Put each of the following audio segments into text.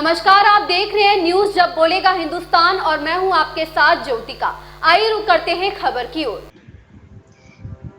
नमस्कार, आप देख रहे हैं न्यूज जब बोलेगा हिंदुस्तान और मैं हूं आपके साथ ज्योतिका। आइए रुक करते हैं खबर की ओर।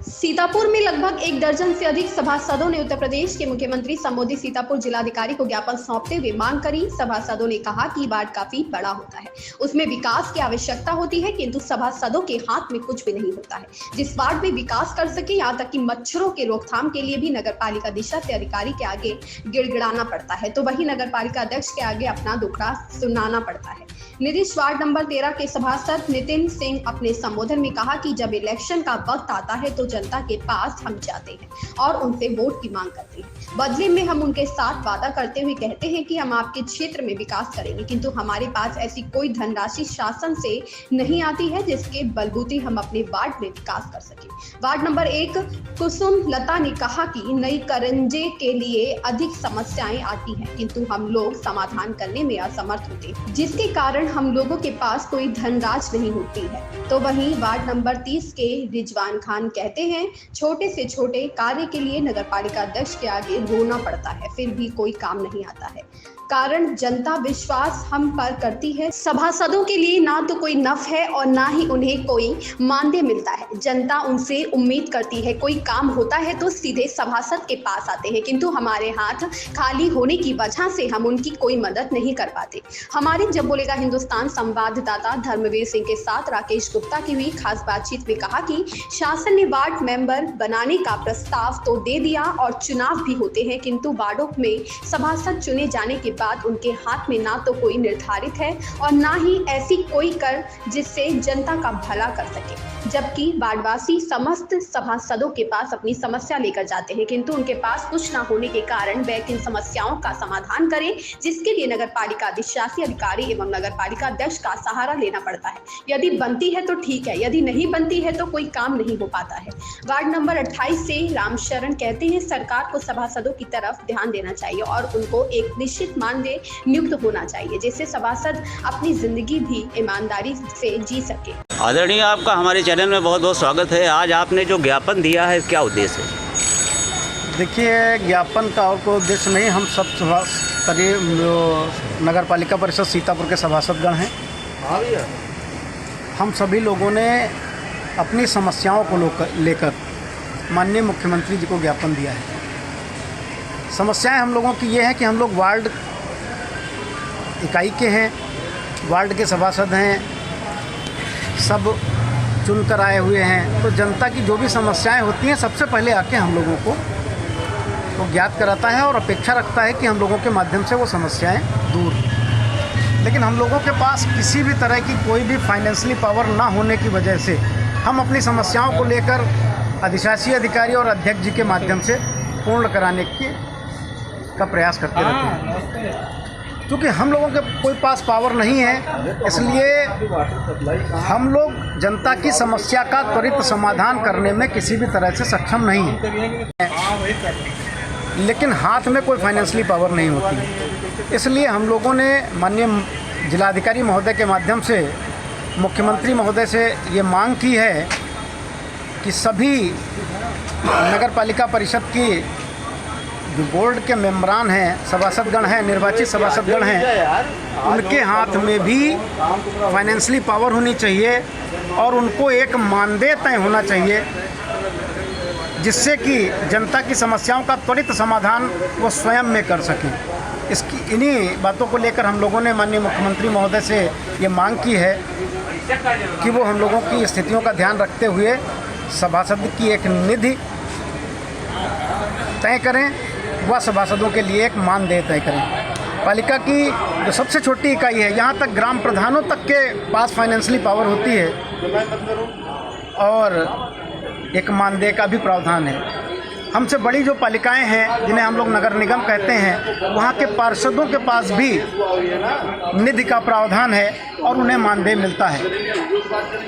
सीतापुर में लगभग 1 दर्जन से अधिक सभासदों ने उत्तर प्रदेश के मुख्यमंत्री संबोधित सीतापुर जिलाधिकारी को ज्ञापन सौंपते हुए मांग करी। सभासदों ने कहा कि वार्ड काफी बड़ा होता है, उसमें विकास की आवश्यकता होती है, किंतु सभासदों के हाथ में कुछ भी नहीं होता है जिस वार्ड में विकास कर सके। यहाँ तक कि मच्छरों के रोकथाम के लिए भी नगर पालिका दिशा से अधिकारी के आगे गिड़गिड़ाना पड़ता है, तो वही नगर पालिका अध्यक्ष के आगे अपना दुखड़ा सुनाना पड़ता है। निर्दिष्ट वार्ड नंबर 13 के सभासद नितिन सिंह अपने संबोधन में कहा कि जब इलेक्शन का वक्त आता है तो जनता के पास हम जाते हैं और उनसे वोट की मांग करते हैं। बदले में हम उनके साथ वादा करते हुए कहते हैं कि हम आपके क्षेत्र में विकास करेंगे, किंतु हमारे पास ऐसी कोई धनराशि शासन से नहीं आती है जिसके बलबूते हम अपने वार्ड में विकास कर सके। वार्ड नंबर 1 कुसुम लता ने कहा कि नई करंजे के लिए अधिक समस्याएं आती हैं, किंतु हम लोग समाधान करने में असमर्थ होते हैं, जिसके कारण हम लोगों के पास कोई धनराशि नहीं होती है। तो वहीं वार्ड नंबर 30 के रिजवान खान कहते हैं, छोटे से छोटे कार्य के लिए नगर पालिका अध्यक्ष के आगे रोना पड़ता है, फिर भी कोई काम नहीं आता है, कारण जनता विश्वास हम पर करती है। सभासदों के लिए ना तो कोई नफ है और ना ही उन्हें कोई मानदेय मिलता है। जनता उनसे उम्मीद करती है, कोई काम होता है तो सीधे सभासद के पास आते हैं, किंतु हमारे हाथ खाली होने की वजह से हम उनकी कोई मदद नहीं कर पाते। हमारे जब बोलेगा हिंदुस्तान संवाददाता धर्मवीर सिंह के साथ राकेश गुप्ता की हुई खास बातचीत में कहा कि शासन ने वार्ड मेंबर बनाने का प्रस्ताव तो दे दिया और चुनाव भी होते हैं, किंतु वार्डों में सभासद चुने जाने के बाद उनके हाथ में ना तो कोई निर्धारित है और ना ही ऐसी कोई कर जिससे जनता का भला कर सके। जबकि वार्डवासी समस्त सभासदों के पास अपनी समस्या लेकर जाते हैं, किंतु उनके पास कुछ ना होने के कारण वे इन समस्याओं का समाधान करें, जिसके लिए नगर पालिका अधिशासी अधिकारी एवं नगर पालिका अध्यक्ष का सहारा लेना पड़ता है। यदि बनती है तो ठीक है, यदि नहीं बनती है तो कोई काम नहीं हो पाता है। वार्ड नंबर 28 से रामशरण कहते हैं, सरकार को सभासदों की तरफ ध्यान देना चाहिए और उनको एक निश्चित मानदेय नियुक्त होना चाहिए, जिससे सभासद अपनी जिंदगी भी ईमानदारी से जी सके। आदरणीय, आपका हमारे चैनल में बहुत बहुत स्वागत है। आज आपने जो ज्ञापन दिया है, क्या उद्देश्य है? देखिए, ज्ञापन का और कोई उद्देश्य नहीं। हम सब करीब नगर पालिका परिषद सीतापुर के सभासदगण हैं। हम सभी लोगों ने अपनी समस्याओं को लेकर माननीय मुख्यमंत्री जी को ज्ञापन दिया है। समस्याएं हम लोगों की ये हैं कि हम लोग वार्ड इकाई के हैं, वार्ड के सभासद हैं, सब चुनकर आए हुए हैं, तो जनता की जो भी समस्याएं होती हैं सबसे पहले आके हम लोगों को वो ज्ञात कराता है और अपेक्षा रखता है कि हम लोगों के माध्यम से वो समस्याएं दूर। लेकिन हम लोगों के पास किसी भी तरह की कोई भी फाइनेंशियली पावर ना होने की वजह से हम अपनी समस्याओं को लेकर अधिशासी अधिकारी और अध्यक्ष जी के माध्यम से पूर्ण कराने का प्रयास करते रहते हैं। क्योंकि हम लोगों के कोई पास पावर नहीं है, इसलिए हम लोग जनता की समस्या का त्वरित समाधान करने में किसी भी तरह से सक्षम नहीं है। लेकिन हाथ में कोई फाइनेंशियली पावर नहीं होती, इसलिए हम लोगों ने माननीय जिलाधिकारी महोदय के माध्यम से मुख्यमंत्री महोदय से ये मांग की है कि सभी नगर पालिका परिषद की जो बोर्ड के मेंबरान हैं, सभासदगण हैं, निर्वाचित सभासदगण हैं, उनके हाथ में भी फाइनेंशियली पावर होनी चाहिए और उनको एक मानदेय तय होना चाहिए, जिससे कि जनता की समस्याओं का त्वरित समाधान वो स्वयं में कर सकें। इन्हीं बातों को लेकर हम लोगों ने माननीय मुख्यमंत्री महोदय से ये मांग की है कि वो हम लोगों की स्थितियों का ध्यान रखते हुए सभासद की एक निधि तय करें, वह सभासदों के लिए एक मानदेय तय करें। पालिका की जो सबसे छोटी इकाई है, यहाँ तक ग्राम प्रधानों तक के पास फाइनेंशियली पावर होती है और एक मानदेय का भी प्रावधान है। हमसे बड़ी जो पालिकाएं हैं, जिन्हें हम लोग नगर निगम कहते हैं, वहाँ के पार्षदों के पास भी निधि का प्रावधान है और उन्हें मानदेय मिलता है।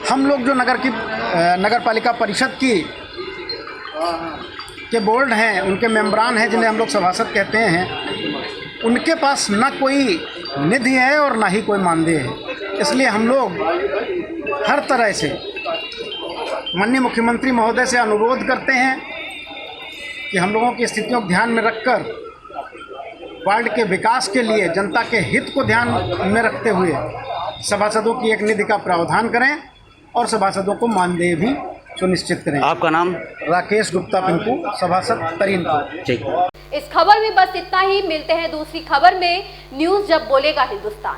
हम लोग जो नगर पालिका परिषद के बोर्ड हैं, उनके मेंबरान हैं, जिन्हें हम लोग सभासद कहते हैं, उनके पास ना कोई निधि है और ना ही कोई मानदेय है। इसलिए हम लोग हर तरह से माननीय मुख्यमंत्री महोदय से अनुरोध करते हैं कि हम लोगों की स्थितियों को ध्यान में रखकर वार्ड के विकास के लिए जनता के हित को ध्यान में रखते हुए सभासदों की एक निधि का प्रावधान करें और सभासदों को मानदेय भी सुनिश्चित करें। आपका नाम? राकेश गुप्ता पिंकू, सभासद तरीनपुर। ठीक। इस खबर में बस इतना ही। मिलते हैं दूसरी खबर में। न्यूज़ जब बोलेगा हिंदुस्तान।